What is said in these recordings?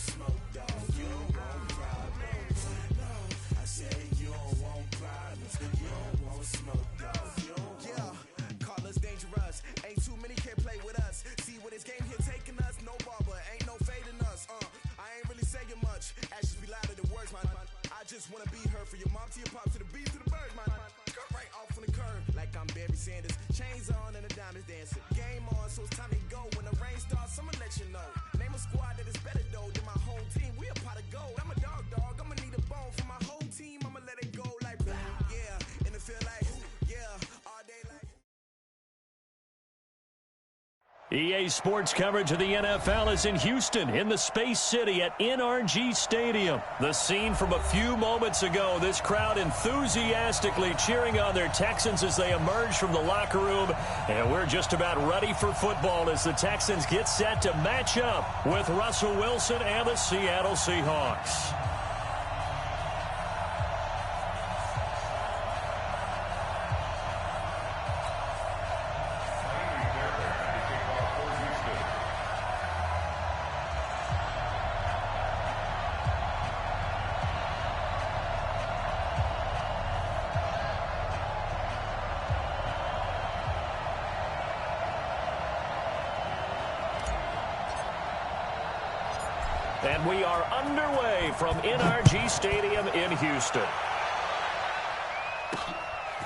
smoke, dog. You don't want problems. No, I said you don't want problems. You don't want smoke, dog. You don't want. Call us dangerous. Ain't too many can play with us. See what this game here taking us. No barber, ain't no fading us. I ain't really saying much. Actions be louder than words, man. I just wanna be heard from your mom to your pop to the beat to the bird, man. Cut right off on the curb, like I'm Barry Sanders. Chains on and the diamonds dancing. Game on, so it's time to go. When the rain starts, I'ma let you know. Name a squad that is better though than my home team. We a pot of gold. I'm a dog. I'ma need a bone for my whole team. I'ma let it go like yeah, and it feel like yeah, all day like. EA Sports coverage of the NFL is in Houston, in the Space City at NRG Stadium. The scene from a few moments ago, this crowd enthusiastically cheering on their Texans as they emerge from the locker room. And we're just about ready for football as the Texans get set to match up with Russell Wilson and the Seattle Seahawks. And we are underway from NRG Stadium in Houston.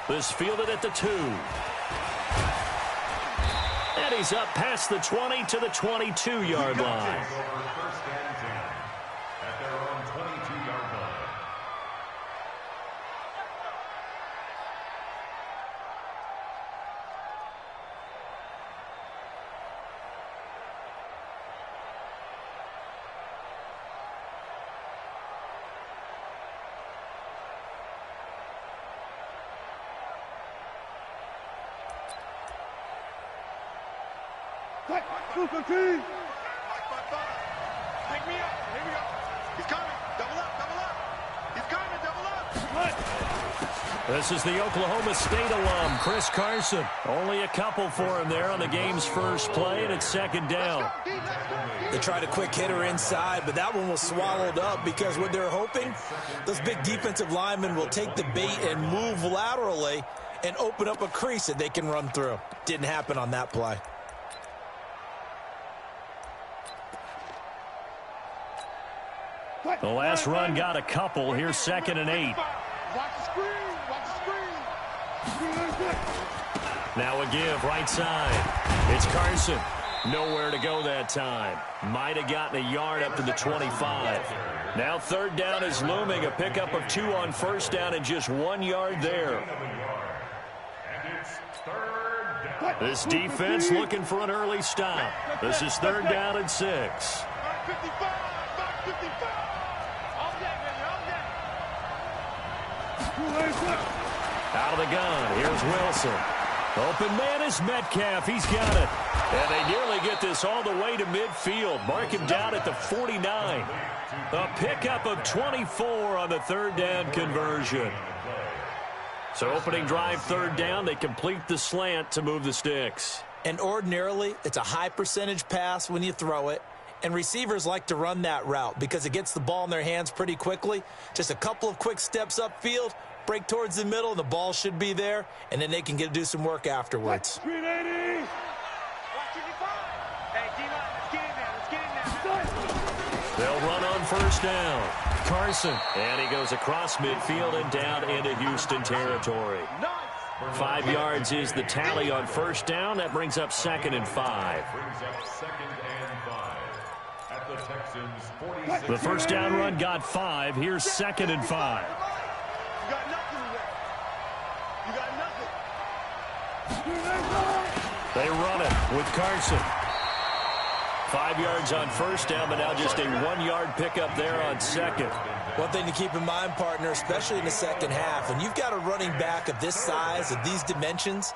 This fielded at the 2. And he's up past the 20 to the 22-yard line. First and 10 at their own 22-yard line. Pick me up. Here we go. He's coming. Double up. He's coming. Double up. This is the Oklahoma State alum, Chris Carson. Only a couple for him there on the game's first play, and it's second down. They tried a quick hitter inside, but that one was swallowed up because what they're hoping, those big defensive linemen will take the bait and move laterally and open up a crease that they can run through. Didn't happen on that play. The last run got a couple. Here's second and 8. Watch the screen. Watch the screen. Now a give right side. It's Carson. Nowhere to go that time. Might have gotten a yard up to the 25. Now third down is looming. A pickup of 2 on first down and just 1 yard there. This defense looking for an early stop. This is third down and 6. 55. Out of the gun, here's Wilson. Open man is Metcalf, he's got it. And they nearly get this all the way to midfield. Mark him down at the 49. A pickup of 24 on the third down conversion. So opening drive third down, they complete the slant to move the sticks. And ordinarily, it's a high percentage pass when you throw it. And receivers like to run that route because it gets the ball in their hands pretty quickly. Just a couple of quick steps upfield, break towards the middle, and the ball should be there, and then they can do some work afterwards. 380. They'll run on first down. Carson, and he goes across midfield and down into Houston territory. 5 yards is the tally on first down. That brings up second and 5. The first down run got 5. Here's second and 5. You got nothing today. You got nothing. They run it with Carson. 5 yards on first down, but now just a 1 yard pickup there on second. One thing to keep in mind, partner, especially in the second half, when you've got a running back of this size, of these dimensions,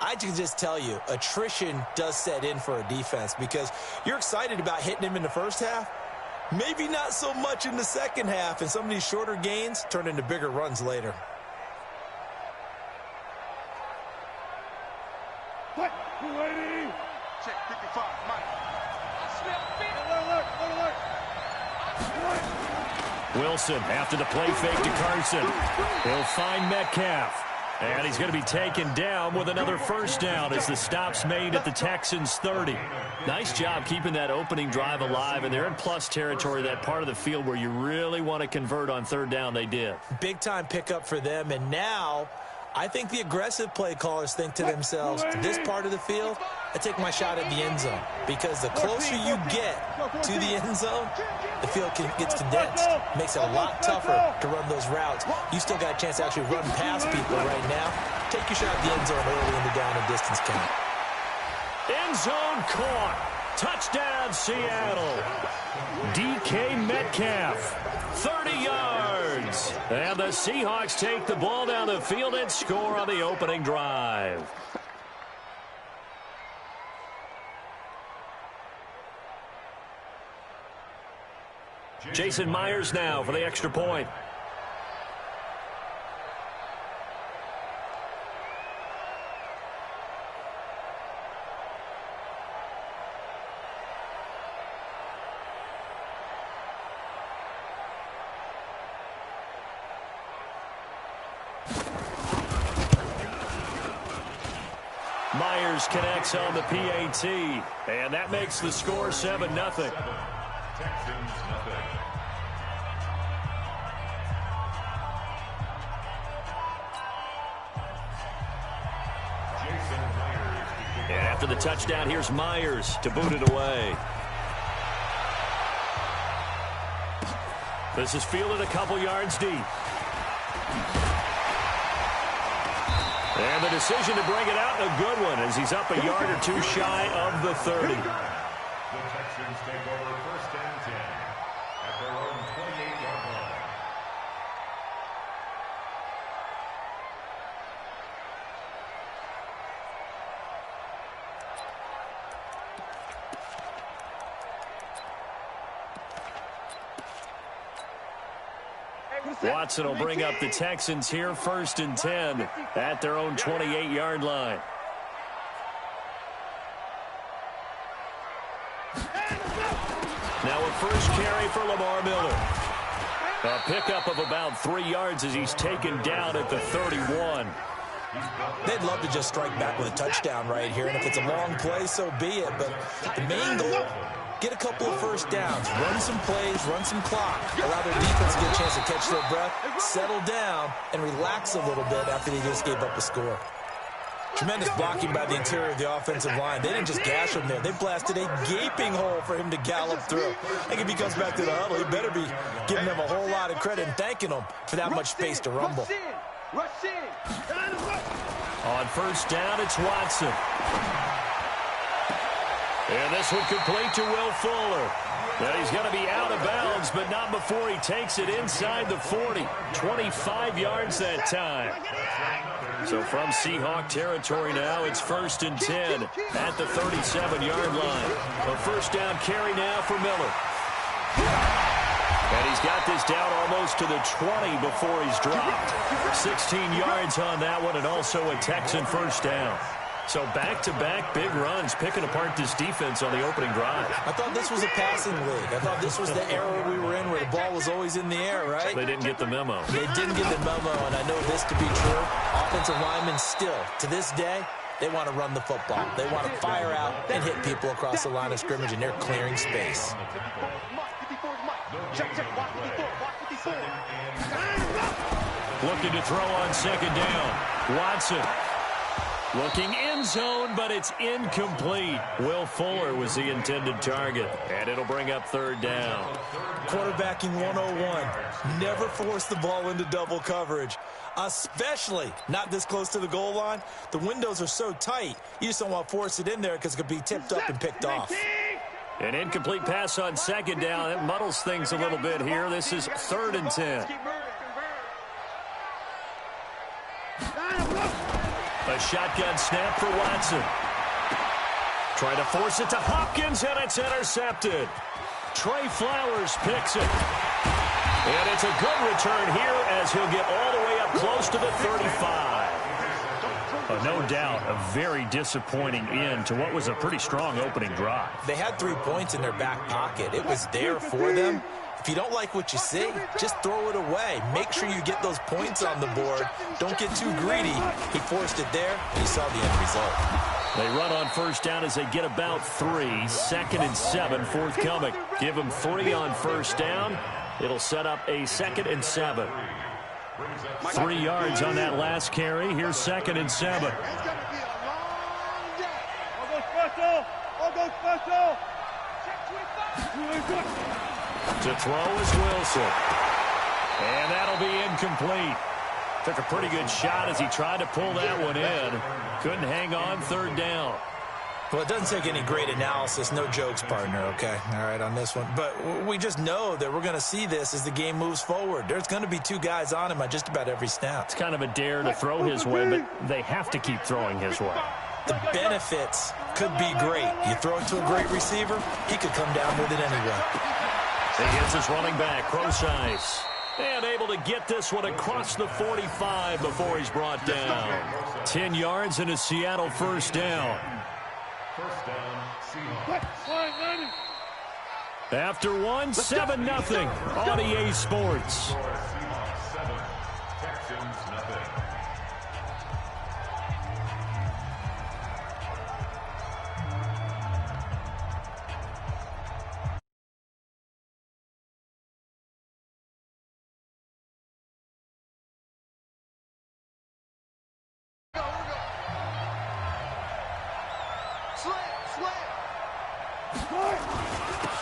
I can just tell you, attrition does set in for a defense because you're excited about hitting him in the first half. Maybe not so much in the second half, and some of these shorter gains turn into bigger runs later. What? 280. Check 55. Mike. I smell feet. Alert. Wilson after the play fake to Carson. He'll find Metcalf. And he's going to be taken down with another first down as the stop's made at the Texans' 30. Nice job keeping that opening drive alive, and they're in plus territory, that part of the field where you really want to convert on third down. They did. Big-time pickup for them, and now I think the aggressive play callers think to themselves, this part of the field, I take my shot at the end zone, because the closer you get to the end zone, the field gets condensed. Makes it a lot tougher to run those routes. You still got a chance to actually run past people right now. Take your shot at the end zone early in the down and distance count. End zone caught. Touchdown, Seattle. DK Metcalf, 30 yards. And the Seahawks take the ball down the field and score on the opening drive. Jason Myers now for the extra point. Myers connects on the PAT, and that makes the score 7-0. Texans, And after the touchdown, here's Myers to boot it away. This is fielded a couple yards deep. And the decision to bring it out, a good one, as he's up a yard or two shy of the 30. The Texans take over first and 10 at their own 28-yard line. Watson will bring up the Texans here first and 10 at their own 28-yard line. Now a first carry for Lamar Miller. A pickup of about 3 yards as he's taken down at the 31. They'd love to just strike back with a touchdown right here, and if it's a long play, so be it. But the main goal, get a couple of first downs, run some plays, run some clock, allow their defense to get a chance to catch their breath, settle down, and relax a little bit after they just gave up a score. Tremendous blocking by the interior of the offensive line. They didn't just gash him there. They blasted a gaping hole for him to gallop through. I think if he comes back to the huddle, he better be giving them a whole lot of credit and thanking them for that much space to rumble. On first down, it's Watson. And this one complete to Will Fuller. And he's going to be out of bounds, but not before he takes it inside the 40. 25 yards that time. So from Seahawk territory now, it's first and 10 at the 37-yard line. A first down carry now for Miller. And he's got this down almost to the 20 before he's dropped. 16 yards on that one, and also a Texan first down. So back-to-back big runs, picking apart this defense on the opening drive. I thought this was a passing league. I thought this was the era we were in where the ball was always in the air, right? They didn't get the memo. They didn't get the memo, and I know this to be true. Offensive linemen still, to this day, they want to run the football. They want to fire out and hit people across the line of scrimmage, and they're clearing space. Looking to throw on second down. Watson. Looking end zone, but it's incomplete. Will Fuller was the intended target, and it'll bring up third down. Quarterbacking 101. Never force the ball into double coverage, especially not this close to the goal line. The windows are so tight, you just don't want to force it in there because it could be tipped up and picked off. An incomplete pass on second down. That muddles things a little bit here. This is third and 10. A shotgun snap for Watson. Trying to force it to Hopkins, and it's intercepted. Trey Flowers picks it. And it's a good return here as he'll get all the way up close to the 35. No doubt a very disappointing end to what was a pretty strong opening drive. They had 3 points in their back pocket. It was there for them. If you don't like what you see, just throw it away. Make sure you get those points on the board. Don't get too greedy. He forced it there, and you saw the end result. They run on first down as they get about 3. 2nd and 7 forthcoming. Give them 3 on first down. It'll set up a 2nd and 7. 3 yards on that last carry. Here's 2nd and 7. It's going to be a long day. I'll go special. I'll go special. To throw is Wilson. And that'll be incomplete. Took a pretty good shot as he tried to pull that one in. Couldn't hang on 3rd down. Well, it doesn't take any great analysis. No jokes, partner, okay? All right, on this one. But we just know that we're going to see this as the game moves forward. There's going to be 2 guys on him on just about every snap. It's kind of a dare to throw his way, but they have to keep throwing his way. The benefits could be great. You throw it to a great receiver, he could come down with it anyway. He hits his running back, Crosice. And able to get this one across the 45 before he's brought down. 10 yards and a Seattle first down. First down, Seahawks. After 1, 7-0 on EA Sports. Seahawks 7, Texans nothing.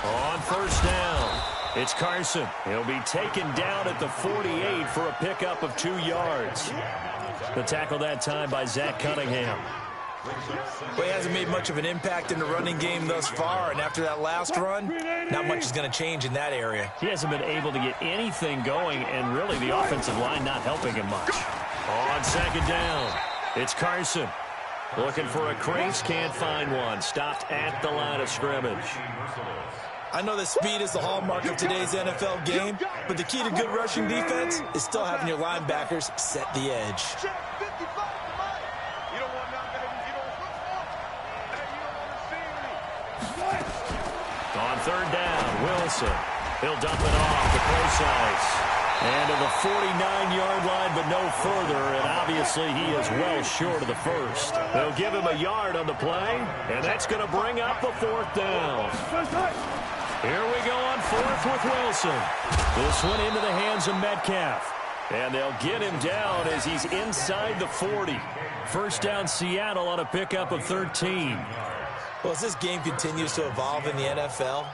On first down, it's Carson. He'll be taken down at the 48 for a pickup of 2 yards. The tackle that time by Zach Cunningham. Well, he hasn't made much of an impact in the running game thus far, and after that last run, not much is going to change in that area. He hasn't been able to get anything going, and really the offensive line not helping him much. On 2nd down, it's Carson. Looking for a crease, can't find one. Stopped at the line of scrimmage. I know that speed is the hallmark of today's NFL game, but the key to good rushing defense is still having your linebackers set the edge. On 3rd down, Wilson. He'll dump it off to Crosice. And to the 49-yard line, but no further, and obviously he is well short of the first. They'll give him a yard on the play, and that's going to bring up the 4th down. Here we go on 4th with Wilson. This one into the hands of Metcalf. And they'll get him down as he's inside the 40. First down, Seattle on a pickup of 13. Well, as this game continues to evolve in the NFL,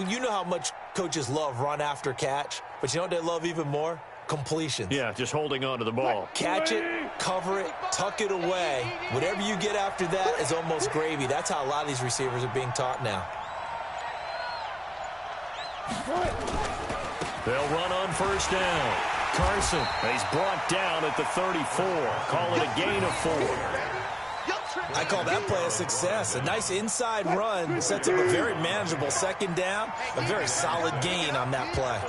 you know how much coaches love run after catch, but you know what they love even more? Completions. Yeah, just holding on to the ball. Catch it, cover it, tuck it away. Whatever you get after that is almost gravy. That's how a lot of these receivers are being taught now. They'll run on first down. Carson, he's brought down at the 34. Call it a gain of 4. I call that play a success. A nice inside run sets up a very manageable 2nd down. A very solid gain on that play.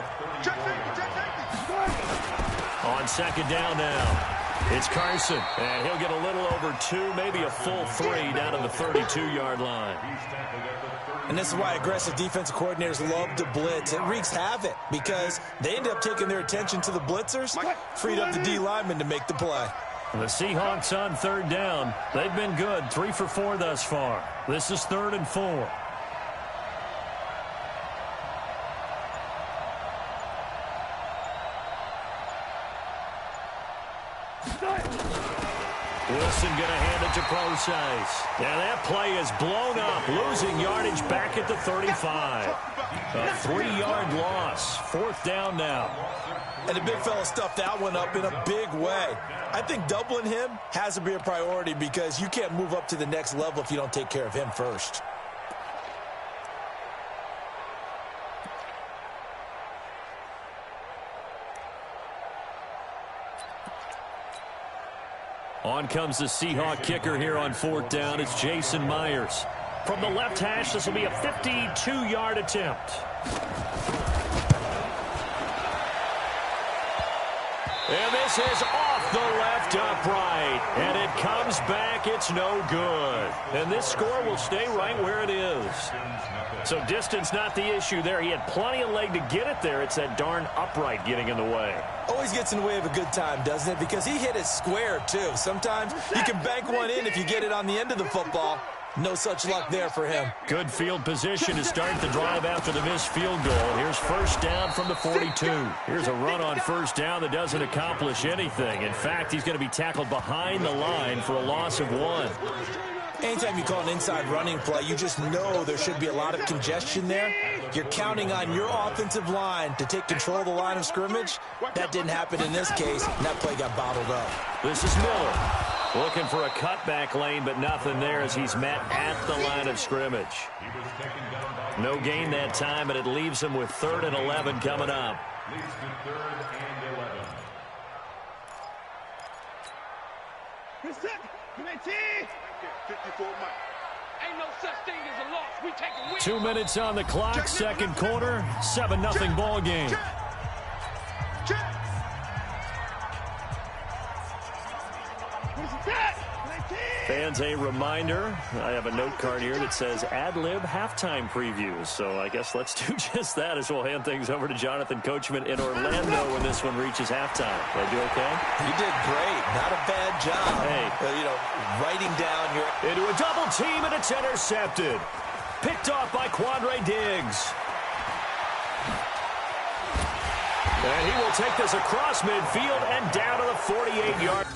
On 2nd down now, it's Carson. And he'll get a little over 2, maybe a full 3 down to the 32-yard line. And this is why aggressive defensive coordinators love to blitz. It wreaks havoc because they end up taking their attention to the blitzers, freed up the D lineman to make the play. The Seahawks on 3rd down. They've been good, 3 for 4 thus far. This is 3rd and 4. Wilson going to hand it to Crosice. Now that play is blown up, losing yardage back at the 35. A 3-yard loss. 4th down now. And the big fella stuffed that one up in a big way. I think doubling him has to be a priority because you can't move up to the next level if you don't take care of him first. On comes the Seahawk kicker here on 4th down. It's Jason Myers. From the left hash, this will be a 52-yard attempt. And this is off the left upright. And it comes back. It's no good. And this score will stay right where it is. So distance not the issue there. He had plenty of leg to get it there. It's that darn upright getting in the way. Always gets in the way of a good time, doesn't it? Because he hit it square, too. Sometimes you can bank one in if you get it on the end of the football. No such luck there for him. Good field position to start the drive after the missed field goal. Here's first down from the 42. Here's a run on first down that doesn't accomplish anything. In fact, he's going to be tackled behind the line for a loss of 1. Anytime you call an inside running play, you just know there should be a lot of congestion there. You're counting on your offensive line to take control of the line of scrimmage. That didn't happen in this case, and that play got bottled up. This is Miller. Looking for a cutback lane, but nothing there as he's met at the line of scrimmage. No gain that time, but it leaves him with 3rd and 11 coming up. Leads to 3rd and 11. 54 Mike. Ain't no such thing as a loss. We take a win. 2 minutes on the clock, second quarter, 7-0 ball game. Fans, a reminder, I have a note card here that says ad-lib halftime previews. So I guess let's do just that as we'll hand things over to Jonathan Coachman in Orlando when this one reaches halftime. Did I do okay? You did great. Not a bad job. Hey. Writing down your... Into a double team, and it's intercepted. Picked off by Quandre Diggs. And he will take this across midfield and down to the 48-yard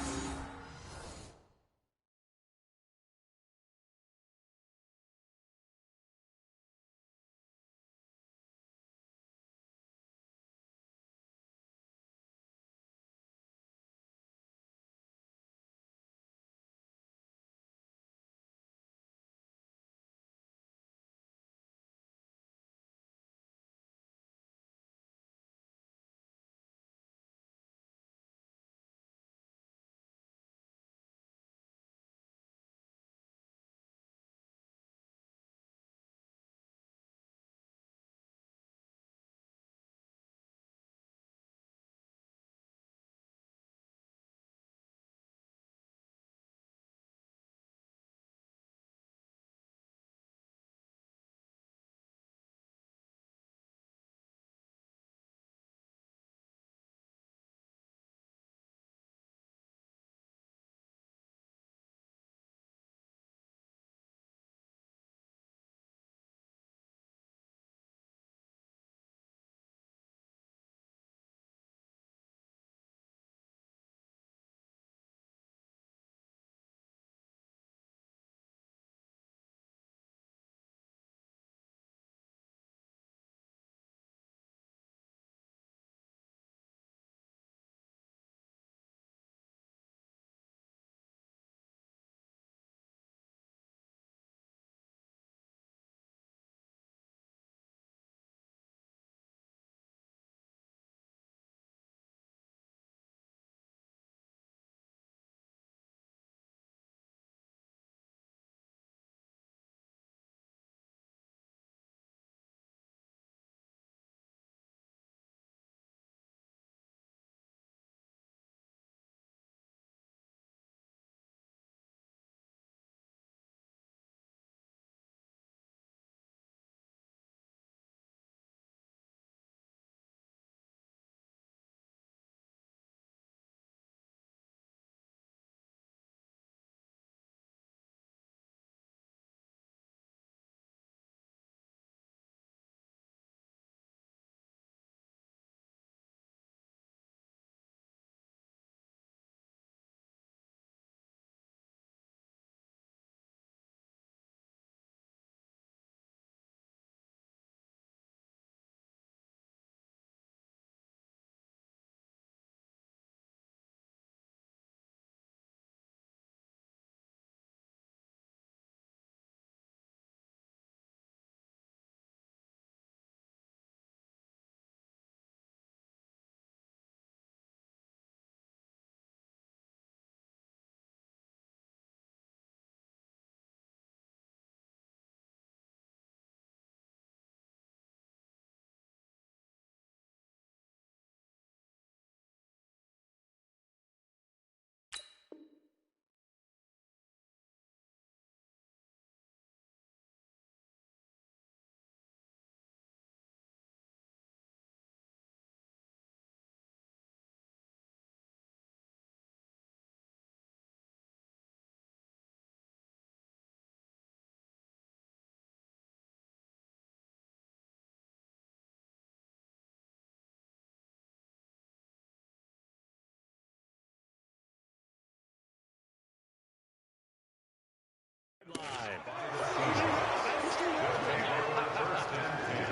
First and 10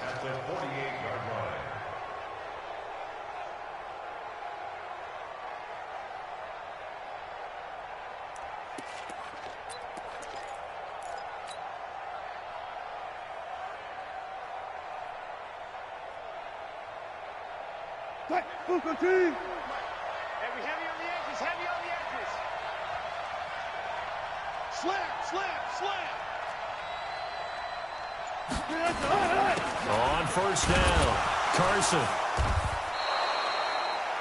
at the 48-yard line. Heavy on the edges, heavy on the edges. Slam, slam, slam. On first down, Carson.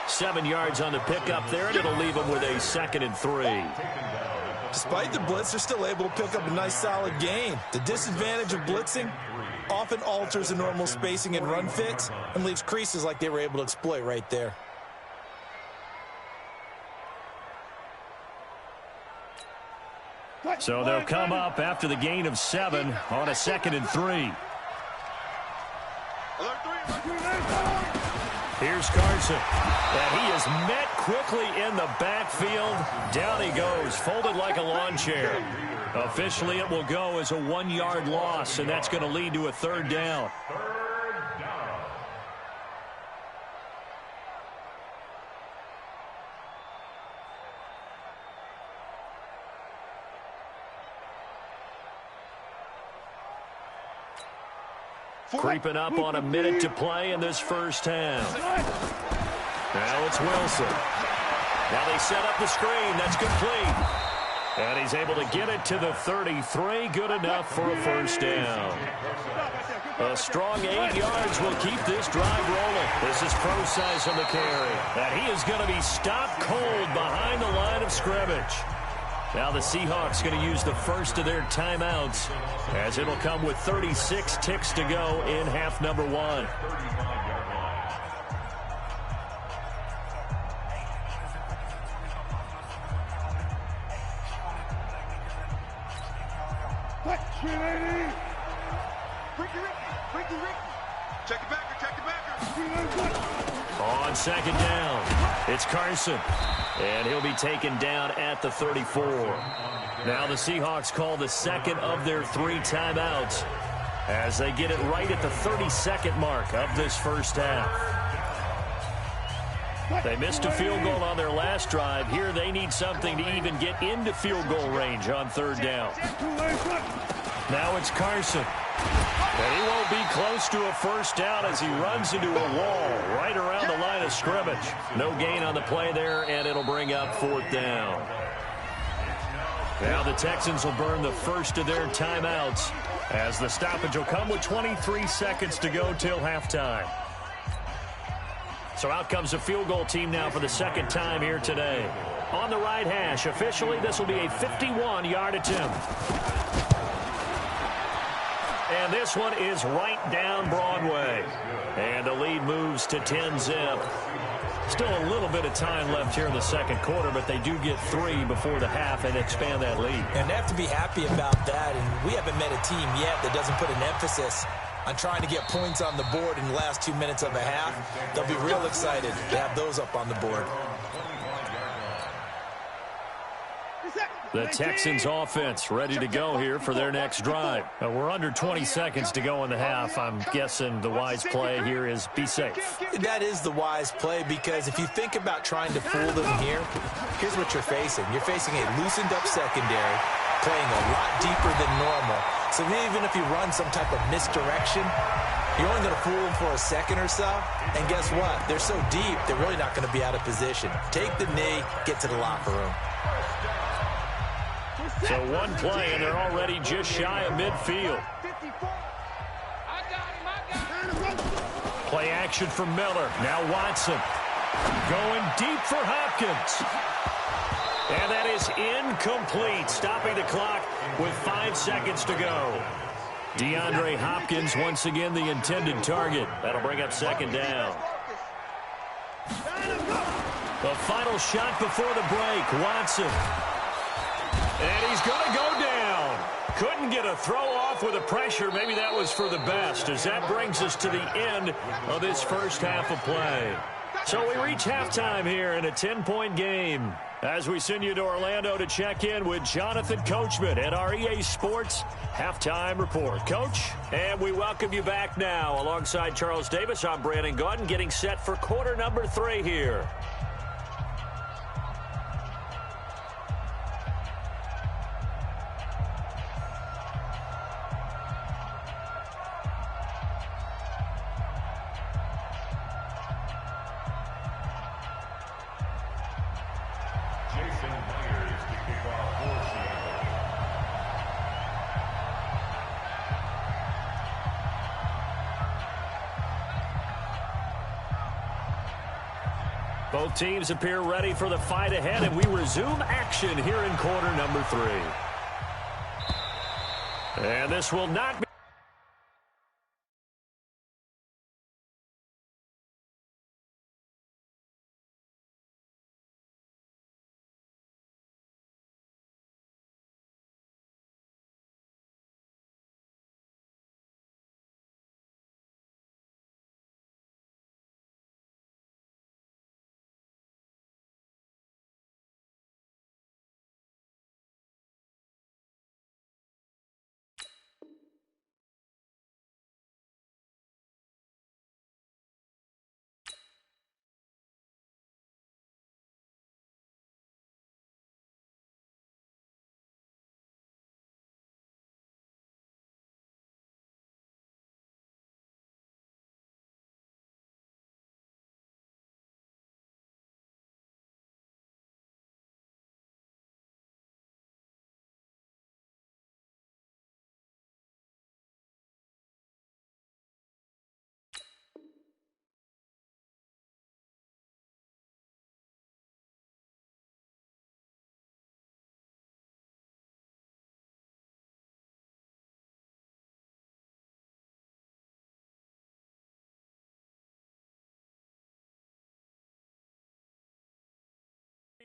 7 yards on the pickup there, and it'll leave him with a 2nd and 3. Despite the blitz, they're still able to pick up a nice, solid gain. The disadvantage of blitzing often alters the normal spacing and run fits and leaves creases like they were able to exploit right there. So they'll come up after the gain of 7 on a 2nd and 3. Here's Carson. And he is met quickly in the backfield. Down he goes, folded like a lawn chair. Officially, it will go as a 1-yard loss, and that's going to lead to a 3rd down. Creeping up on a minute to play in this first half. Now it's Wilson. Now they set up the screen. That's complete. And he's able to get it to the 33. Good enough for a first down. A strong 8 yards will keep this drive rolling. This is Pro-Size on the carry. And he is going to be stopped cold behind the line of scrimmage. Now the Seahawks going to use the first of their timeouts, as it'll come with 36 ticks to go in half number 1. Check it back, check it back. On 2nd down, it's Carson. And he'll be taken down at the 34. Now the Seahawks call the 2nd of their 3 timeouts as they get it right at the 32nd mark of this first half. They missed a field goal on their last drive. Here they need something to even get into field goal range on 3rd down. Now it's Carson. And he won't be close to a first down as he runs into a wall right around the line of scrimmage. No gain on the play there, and it'll bring up 4th down. Now the Texans will burn the first of their timeouts as the stoppage will come with 23 seconds to go till halftime. So out comes the field goal team now for the 2nd time here today. On the right hash, officially this will be a 51-yard attempt. And this one is right down Broadway. And the lead moves to 10-zip. Still a little bit of time left here in the 2nd quarter, but they do get 3 before the half and expand that lead. And they have to be happy about that. And we haven't met a team yet that doesn't put an emphasis on trying to get points on the board in the last 2 minutes of a half. They'll be real excited to have those up on the board. The Texans offense ready to go here for their next drive. We're under 20 seconds to go in the half. I'm guessing the wise play here is be safe. That is the wise play, because if you think about trying to fool them here, here's what you're facing. You're facing a loosened up secondary, playing a lot deeper than normal. So even if you run some type of misdirection, you're only going to fool them for a second or so. And guess what? They're so deep, they're really not going to be out of position. Take the knee, get to the locker room. So one play, and they're already just shy of midfield. Play action from Miller. Now Watson. Going deep for Hopkins. And that is incomplete, stopping the clock with 5 seconds to go. DeAndre Hopkins, once again, the intended target. That'll bring up 2nd down. The final shot before the break, Watson. And he's going to go down. Couldn't get a throw off with the pressure. Maybe that was for the best, as that brings us to the end of this first half of play. So we reach halftime here in a 10-point game as we send you to Orlando to check in with Jonathan Coachman at our EA Sports Halftime Report. Coach, and we welcome you back now. Alongside Charles Davis, I'm Brandon Gaudin, getting set for quarter number 3 here. Both teams appear ready for the fight ahead, and we resume action here in quarter number 3. And this will not be...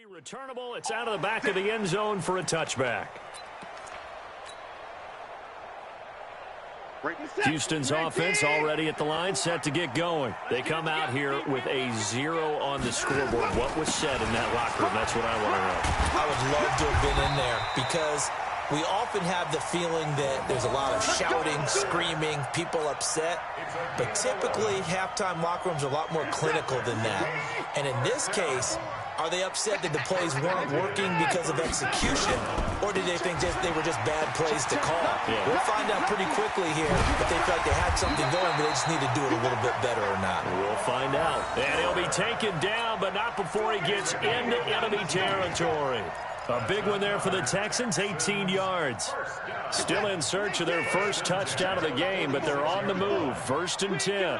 Returnable, it's out of the back of the end zone for a touchback. Houston's offense already at the line, set to get going. They come out here with a 0 on the scoreboard. What was said in that locker room? That's what I want to know. I would love to have been in there because we often have the feeling that there's a lot of shouting, screaming, people upset. But typically, halftime locker rooms are a lot more clinical than that. And in this case, are they upset that the plays weren't working because of execution, or did they think they were just bad plays to call? Yeah. We'll find out pretty quickly here if they felt like they had something going, but they just need to do it a little bit better or not. We'll find out. And he'll be taken down, but not before he gets into enemy territory. A big one there for the Texans, 18 yards. Still in search of their first touchdown of the game, but they're on the move. 1st and 10.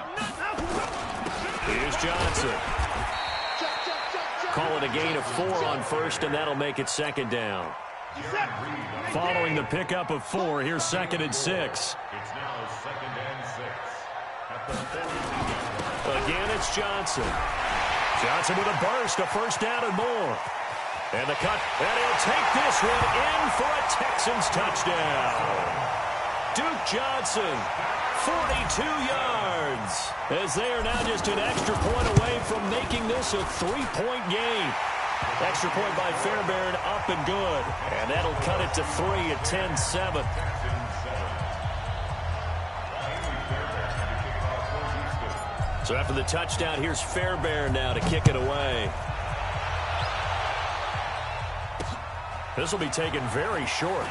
Here's Johnson. Call it a gain of 4 on 1st, and that'll make it 2nd down. Following the pickup of 4, here's 2nd and 6. It's now 2nd and 6. Again, it's Johnson. Johnson with a burst, a 1st down and more. And the cut, and he'll take this one in for a Texans touchdown. Duke Johnson, 42 yards, as they are now just an extra point away from making this a 3-point game. Extra point by Fairbairn, up and good. And that'll cut it to 3 at 10-7. So after the touchdown, here's Fairbairn now to kick it away. This will be taken very short.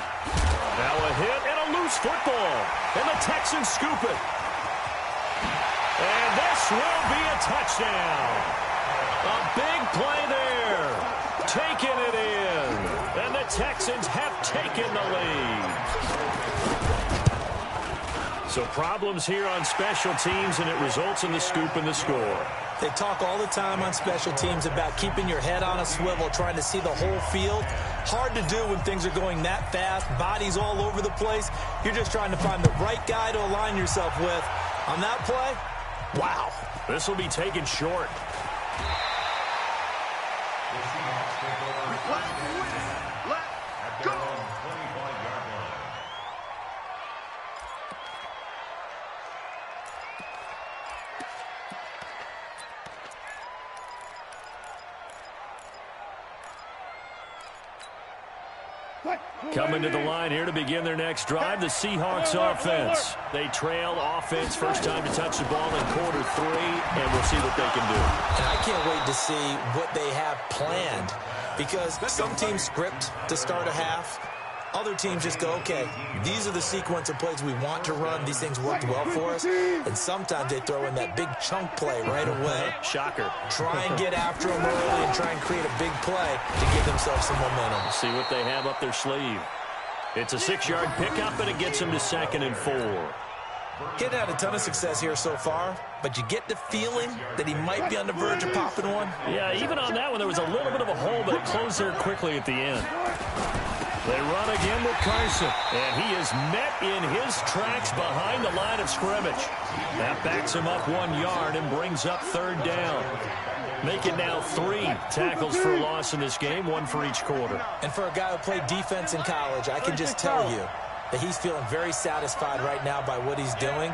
Now a hit and a loose football. And the Texans scoop it. And this will be a touchdown. A big play there. Taking it in. And the Texans have taken the lead. So problems here on special teams, and it results in the scoop and the score. They talk all the time on special teams about keeping your head on a swivel, trying to see the whole field. Hard to do when things are going that fast, bodies all over the place. You're just trying to find the right guy to align yourself with. On that play, wow. This will be taken short. Let's go. Coming to the line here to begin their next drive, the Seahawks offense. They trail offense, first time to touch the ball in quarter 3, and we'll see what they can do. And I can't wait to see what they have planned, because some teams script to start a half. Other teams just go, okay, these are the sequence of plays we want to run. These things worked well for us. And sometimes they throw in that big chunk play right away. Shocker. Try and get after them early and try and create a big play to give themselves some momentum. See what they have up their sleeve. It's a 6-yard pickup, and it gets them to 2nd and 4. Getting had a ton of success here so far, but you get the feeling that he might be on the verge of popping one. Yeah, even on that one, there was a little bit of a hole, but it closed there quickly at the end. They run again with Carson, and he is met in his tracks behind the line of scrimmage. That backs him up 1 yard and brings up 3rd down. Make it now 3 tackles for loss in this game, 1 for each quarter. And for a guy who played defense in college, I can just tell you that he's feeling very satisfied right now by what he's doing.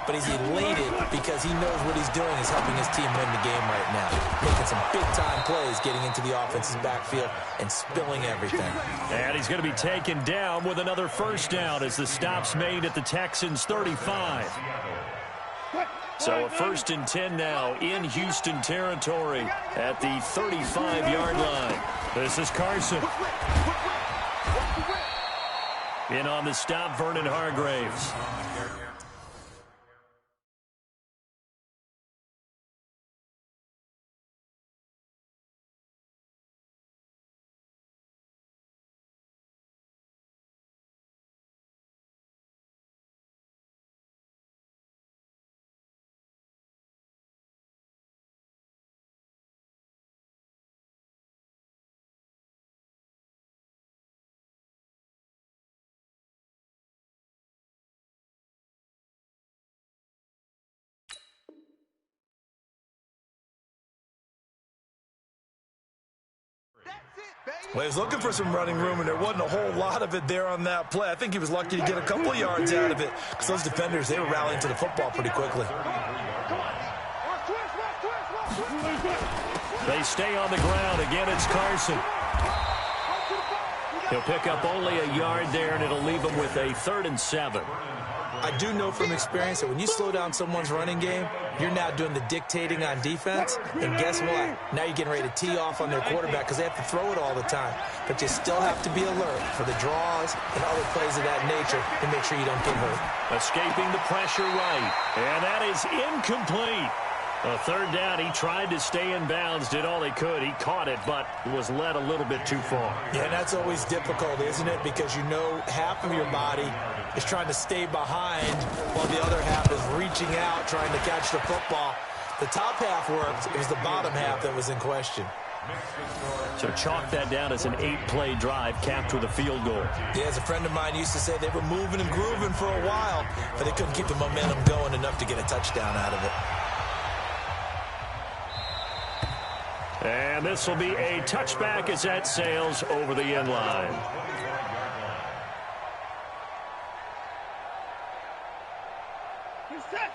But he's elated because he knows what he's doing is helping his team win the game right now. Making some big-time plays, getting into the offense's backfield and spilling everything. And he's going to be taken down with another 1st down as the stop's made at the Texans' 35. So a 1st and 10 now in Houston territory at the 35-yard line. This is Carson. In on the stop, Vernon Hargraves. Well, he was looking for some running room, and there wasn't a whole lot of it there on that play. I think he was lucky to get a couple of yards out of it because those defenders, they were rallying to the football pretty quickly. They stay on the ground. Again, it's Carson. He'll pick up only a yard there, and it'll leave him with a 3rd and 7. I do know from experience that when you slow down someone's running game, you're now doing the dictating on defense, and guess what? Now you're getting ready to tee off on their quarterback because they have to throw it all the time. But you still have to be alert for the draws and other plays of that nature to make sure you don't get hurt. Escaping the pressure right, and that is incomplete. A 3rd down, he tried to stay in bounds, did all he could. He caught it, but was led a little bit too far. Yeah, that's always difficult, isn't it? Because you know half of your body is trying to stay behind while the other half is reaching out, trying to catch the football. The top half worked. It was the bottom half that was in question. So chalk that down as an 8-play drive capped with a field goal. Yeah, as a friend of mine used to say, they were moving and grooving for a while, but they couldn't keep the momentum going enough to get a touchdown out of it. And this will be a touchback as that sails over the end line.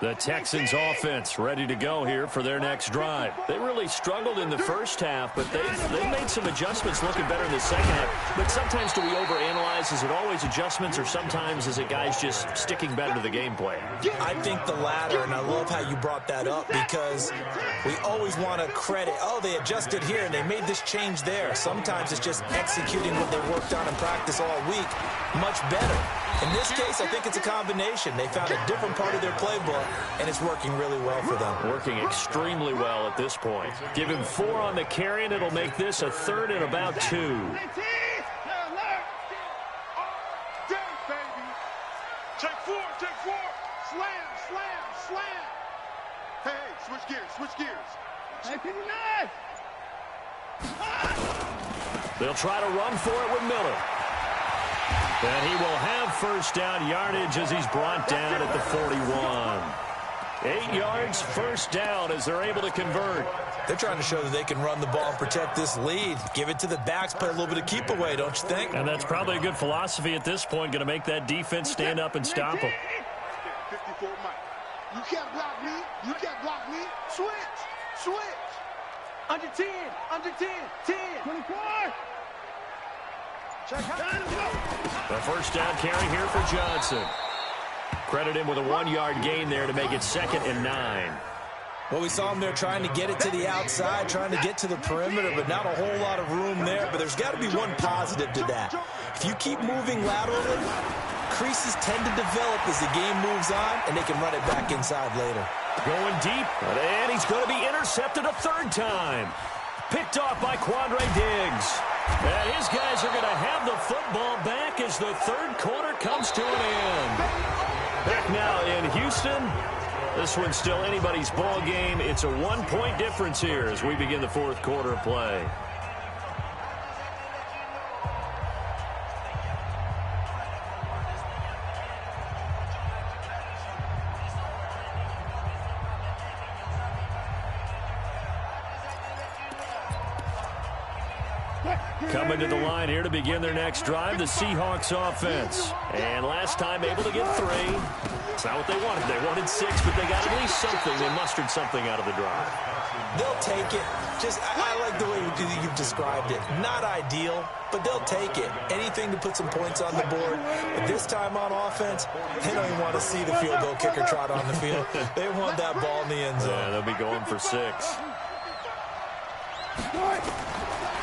The Texans offense ready to go here for their next drive. They really struggled in the first half, but they've made some adjustments looking better in the second half. But sometimes do we overanalyze? Is it always adjustments, or sometimes is it guys just sticking better to the game plan? I think the latter, and I love how you brought that up because we always want to credit, oh, they adjusted here and they made this change there. Sometimes it's just executing what they worked on in practice all week much better. In this case, I think it's a combination. They found a different part of their playbook, and it's working really well for them. Working extremely well at this point. Give him 4 on the carry, and it'll make this a 3rd and about 2. Take 4, take 4. Slam, slam, slam. Hey, switch gears. They'll try to run for it with Miller. And he will have 1st down yardage as he's brought down at the 41. 8 yards, 1st down as they're able to convert. They're trying to show that they can run the ball and protect this lead. Give it to the backs, play a little bit of keep away, don't you think? And that's probably a good philosophy at this point, going to make that defense stand up and stop them. 54 Mike. You can't block me. You can't block me. Switch. Under 10. 10. 24. The first down carry here for Johnson. Credit him with a 1-yard gain there to make it 2nd and 9. Well, we saw him there trying to get it to the outside, trying to get to the perimeter, but not a whole lot of room there. But there's got to be one positive to that. If you keep moving laterally, creases tend to develop as the game moves on, and they can run it back inside later. Going deep, and he's going to be intercepted a 3rd time. Picked off by Quandre Diggs. And his guys are going to have the football back as the 3rd quarter comes to an end. Back now in Houston. This one's still anybody's ball game. It's a 1-point difference here as we begin the 4th quarter of play. Coming to the line here to begin their next drive, the Seahawks offense. And last time able to get 3. It's not what they wanted. They wanted 6, but they got at least something. They mustered something out of the drive. They'll take it. I like the way you've described it. Not ideal, but they'll take it. Anything to put some points on the board. But this time on offense, they don't even want to see the field goal kicker trot on the field. They want that ball in the end zone. Yeah, they'll be going for 6.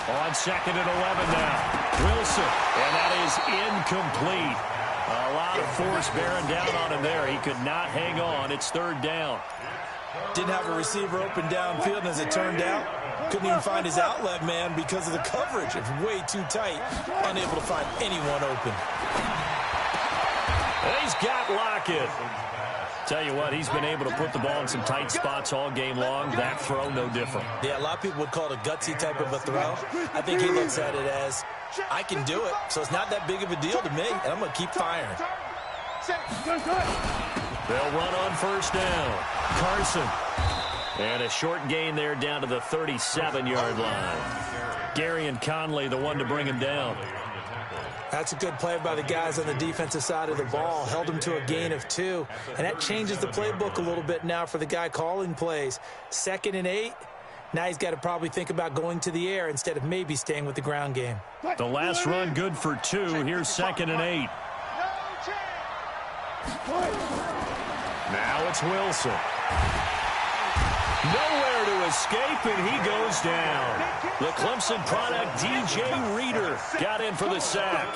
On 2nd and 11 now. Wilson, and that is incomplete. A lot of force bearing down on him there. He could not hang on. It's 3rd down. Didn't have a receiver open downfield, and as it turned out, couldn't even find his outlet man because of the coverage. It's way too tight. Unable to find anyone open. And he's got Lockett. Tell you what, he's been able to put the ball in some tight spots all game long. That throw, no different. Yeah, a lot of people would call it a gutsy type of a throw. I think he looks at it as, I can do it, so it's not that big of a deal to me, and I'm going to keep firing. They'll run on 1st down. Carson. And a short gain there down to the 37-yard line. Gary and Conley, the one to bring him down. That's a good play by the guys on the defensive side of the ball. Held him to a gain of 2. And that changes the playbook a little bit now for the guy calling plays. 2nd and 8. Now he's got to probably think about going to the air instead of maybe staying with the ground game. The last run good for 2. Here's 2nd and 8. Now it's Wilson. Nowhere to escape, and he goes down. The Clemson product, DJ Reader, got in for the sack.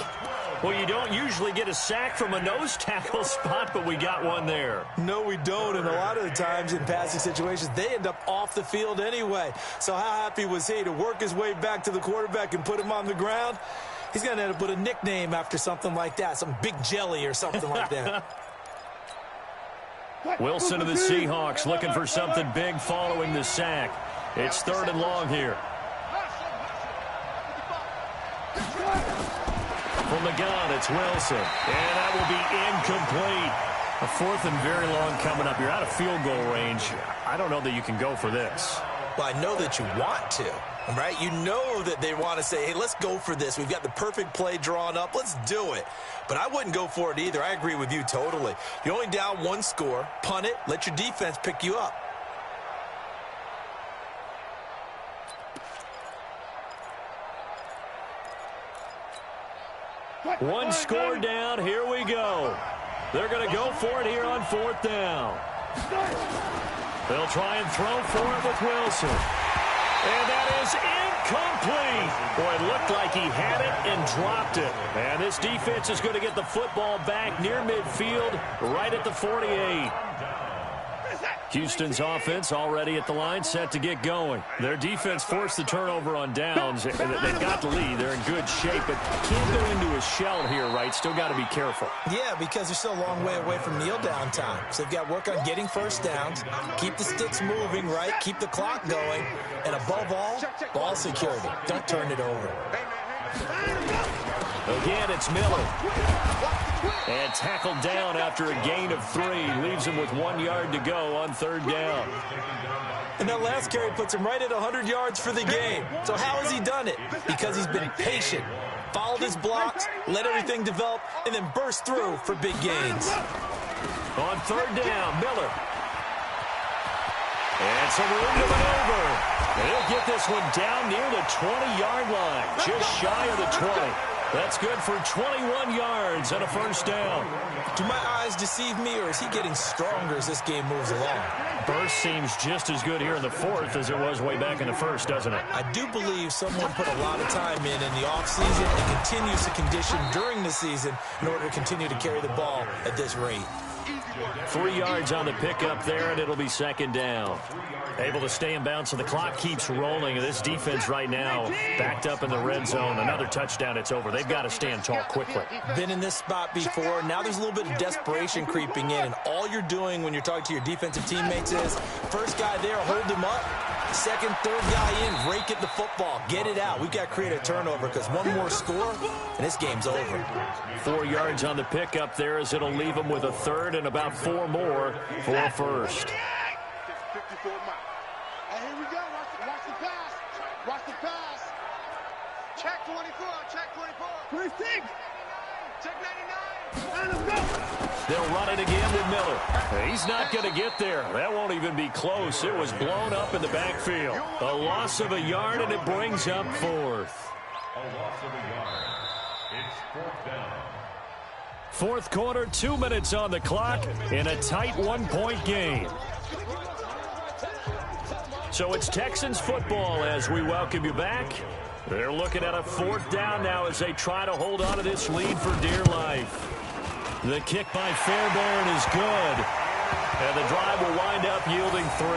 Well, you don't usually get a sack from a nose tackle spot, but we got one there. No, we don't, and a lot of the times in passing situations, they end up off the field anyway. So how happy was he to work his way back to the quarterback and put him on the ground? He's going to end up with a nickname after something like that, some Big Jelly or something like that. Wilson of the Seahawks looking for something big following the sack. It's 3rd and long here. From the gun, it's Wilson. And that will be incomplete. A 4th and very long coming up. You're out of field goal range. I don't know that you can go for this. Well, I know that you want to, right? You know that they want to say, hey, let's go for this. We've got the perfect play drawn up. Let's do it. But I wouldn't go for it either. I agree with you totally. You're only down 1 score. Punt it. Let your defense pick you up. One score down. Here we go. They're going to go for it here on 4th down. They'll try and throw for it with Wilson. And that is incomplete. Boy, it looked like he had it and dropped it. And this defense is going to get the football back near midfield, right at the 48. Houston's offense already at the line, set to get going. Their defense forced the turnover on downs. They've got the lead. They're in good shape, but can't go into a shell here, right? Still got to be careful. Yeah, because they're still a long way away from kneel down time. So they've got to work on getting 1st downs, keep the sticks moving, right? Keep the clock going, and above all, ball security. Don't turn it over. Again, it's Miller. And tackled down after a gain of 3. Leaves him with 1 yard to go on 3rd down. And that last carry puts him right at 100 yards for the game. So how has he done it? Because he's been patient, followed his blocks, let everything develop, and then burst through for big gains. On 3rd down, Miller. And some room to maneuver. And he'll get this one down near the 20-yard line, just shy of the 20. That's good for 21 yards and a first down. Do my eyes deceive me, or is he getting stronger as this game moves along? Burst seems just as good here in the fourth as it was way back in the first, doesn't it? I do believe someone put a lot of time in the offseason and continues to condition during the season in order to continue to carry the ball at this rate. 3 yards on the pickup there, and it'll be second down. Able to stay in bounds, so the clock keeps rolling. And this defense right now backed up in the red zone. Another touchdown, it's over. They've got to stand tall quickly. Been in this spot before. Now there's a little bit of desperation creeping in, and all you're doing when you're talking to your defensive teammates is first guy there, hold him up. Second, third guy in, rake at the football. Get it out. We've got to create a turnover because one more score, and this game's over. 4 yards on the pickup there as it'll leave them with a third and about 4 more for a first. 54 miles. And here we go. Watch the pass. Watch the pass. Check 24. Check 24. 26. Check 99. And let's go. They'll run it again with Miller. He's not going to get there. That won't even be close. It was blown up in the backfield. A loss of a yard, and it brings up fourth. A loss of a yard. It's fourth down. Fourth quarter, 2 minutes on the clock in a tight 1-point game. So it's Texans football as we welcome you back. They're looking at a fourth down now as they try to hold on to this lead for dear life. The kick by Fairbairn is good. And the drive will wind up yielding 3.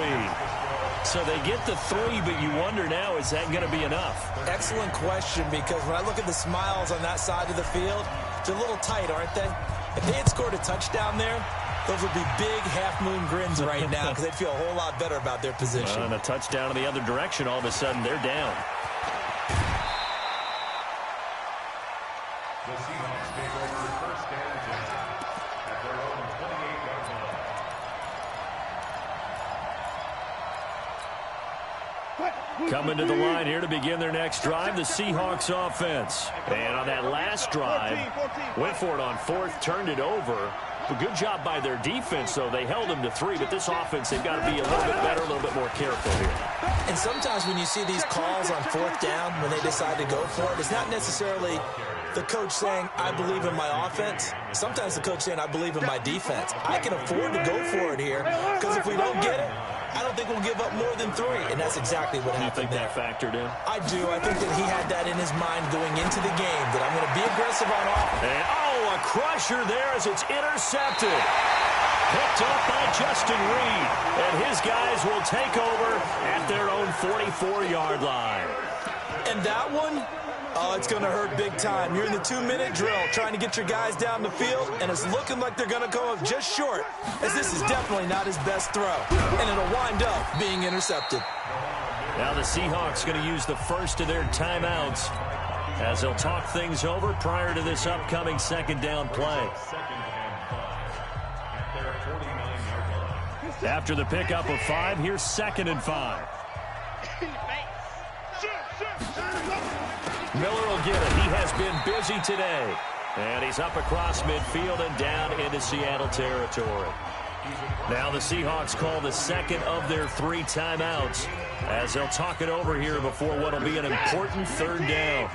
So they get the 3, but you wonder now, is that going to be enough? Excellent question, because when I look at the smiles on that side of the field, they're a little tight, aren't they? If they had scored a touchdown there, those would be big half-moon grins right now because they'd feel a whole lot better about their position. And a touchdown in the other direction, all of a sudden they're down. The Seahawks take over first and 10 at their own 28-yard line. Coming to the line here to begin their next drive, the Seahawks offense. And on that last drive, went for it on fourth, turned it over. A good job by their defense, though. They held them to 3, but this offense, they've got to be a little bit better, a little bit more careful here. And sometimes when you see these calls on fourth down, when they decide to go for it, it's not necessarily the coach saying, I believe in my offense. Sometimes the coach saying, I believe in my defense. I can afford to go for it here, because if we don't get it, I don't think we'll give up more than 3, and that's exactly what happened there. You think that factored in? I do. I think that he had that in his mind going into the game, that I'm going to be aggressive on offense. And, a crusher there as it's intercepted. Picked up by Justin Reed, and his guys will take over at their own 44-yard line. And that one, it's going to hurt big time. You're in the 2-minute drill trying to get your guys down the field, and it's looking like they're going to go up just short, as this is definitely not his best throw, and it'll wind up being intercepted. Now the Seahawks going to use the first of their timeouts as they'll talk things over prior to this upcoming second down play. After the pickup of 5, here's 2nd and 5. Miller will get it. He has been busy today. And he's up across midfield and down into Seattle territory. Now the Seahawks call the second of their 3 timeouts as they'll talk it over here before what will be an important third down.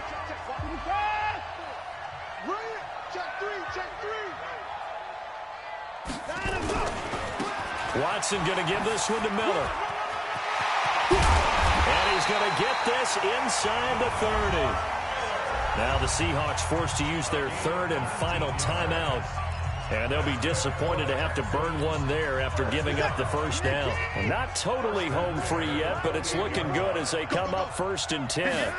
Watson going to give this one to Miller. And he's going to get this inside the 30. Now the Seahawks forced to use their 3rd and final timeout. And they'll be disappointed to have to burn one there after giving up the first down. Not totally home free yet, but it's looking good as they come up 1st and 10.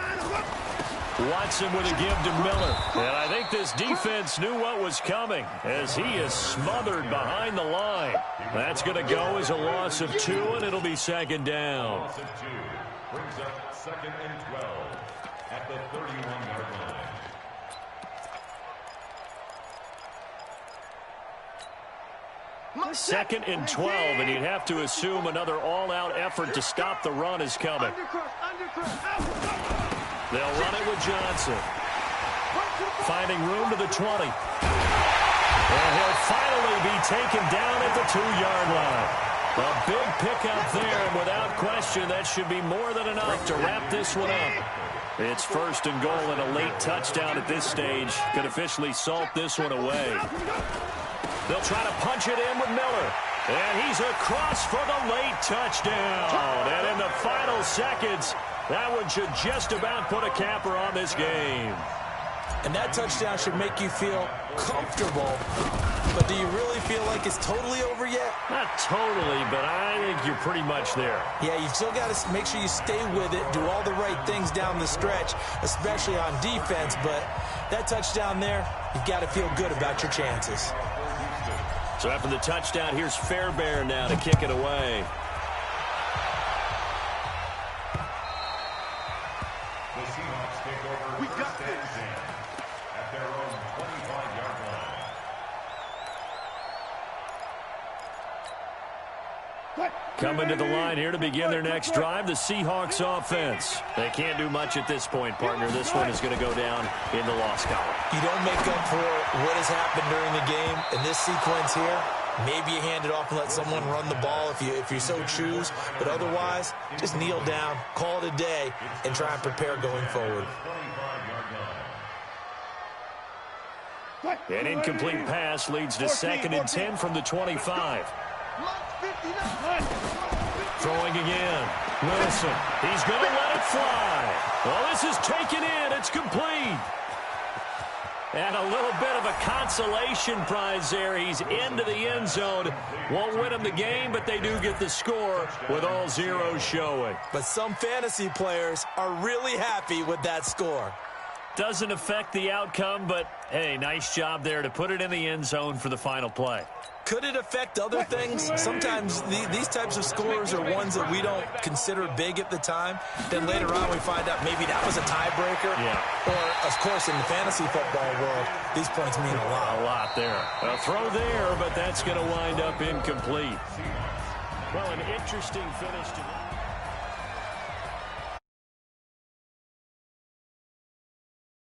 Watson with a give to Miller. And I think this defense knew what was coming as he is smothered behind the line. That's going to go as a loss of 2, and it'll be 2nd down. Loss of 2 brings up 2nd and 12 at the 31-yard line. 2nd and 12, and you'd have to assume another all-out effort to stop the run is coming. They'll run it with Johnson. Finding room to the 20. And he'll finally be taken down at the 2-yard line. A big pickup there, and without question, that should be more than enough to wrap this one up. It's first and goal, and a late touchdown at this stage could officially salt this one away. They'll try to punch it in with Miller. And he's across for the late touchdown. And in the final seconds, that one should just about put a capper on this game. And that touchdown should make you feel comfortable. But do you really feel like it's totally over yet? Not totally, but I think you're pretty much there. Yeah, you've still got to make sure you stay with it, do all the right things down the stretch, especially on defense. But that touchdown there, you've got to feel good about your chances. So after the touchdown, here's Fairbairn now to kick it away. The Seahawks take over first and 10 at their own 25-yard line. Coming to the line here to begin their next drive, the Seahawks offense. They can't do much at this point, partner. This one is going to go down in the loss column. You don't make up for what has happened during the game in this sequence here. Maybe you hand it off and let someone run the ball if you so choose. But otherwise, just kneel down, call it a day, and try and prepare going forward. An incomplete pass leads to 2nd and 10 from the 25. Throwing again. Wilson. He's going to let it fly. Well, this is taken in. It's complete. And a little bit of a consolation prize there. He's into the end zone. Won't win them the game, but they do get the score with all zeros showing. But some fantasy players are really happy with that score. Doesn't affect the outcome, but, hey, nice job there to put it in the end zone for the final play. Could it affect other things? Sometimes these types of scores are ones that we don't consider big at the time. Then later on we find out maybe that was a tiebreaker. Yeah. Or, of course, in the fantasy football world, these points mean a lot. A lot there. A throw there, but that's going to wind up incomplete. Well, an interesting finish to